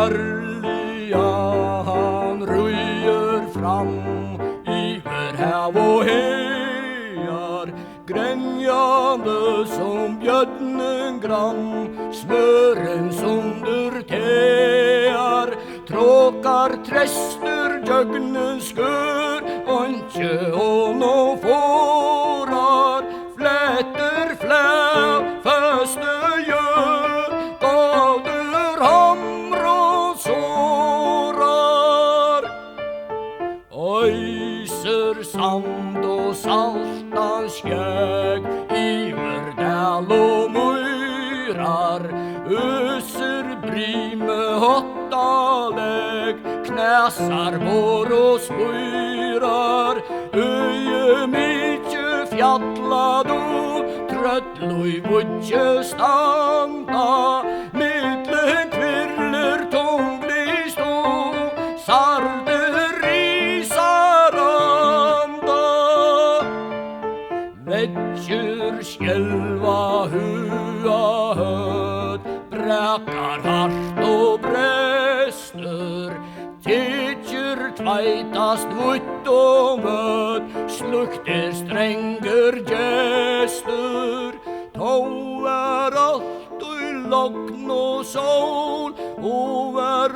herliga han röjer fram över hav och hejar, gränjande som björnen grann, smören sönder tear, tråkar träster jögnens skör, onche honom fårar, flätter flä, fäste gör, gader hamr och sårar. Öjser sand och saltans skjög, iverdal och myrar, öser brime hottalägg, knäsar bor och spyrar, öje mycket fjattlado, tröttloj vudje standa, mittlen kvirler tånglig stå, sarder i saranda. Vädjer skälva hua höd, bräkar hart och bräster, tidjer tvajtast vutt och möd, slukter stränger gäster. Tå är allt i logn och sol, och är